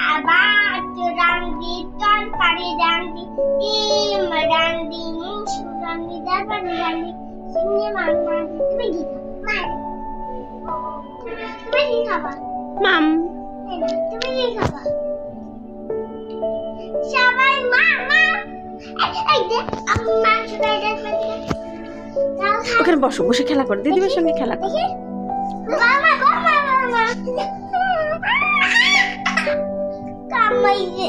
আবার রান্দি তরকারি রান্দি ডিম রান্দি মাংস রান্দি ডাল রান্দি চিংড়ি মাছ রান্দি তুমি কি খাবা মাম তুমি কি খাবা সবাই মা মা এই দে আমি মাংস খাইতে ওখানে বসো, বসে খেলা করো, দিদিমার সঙ্গে খেলা করো। মামা মামা মামা কামাইছে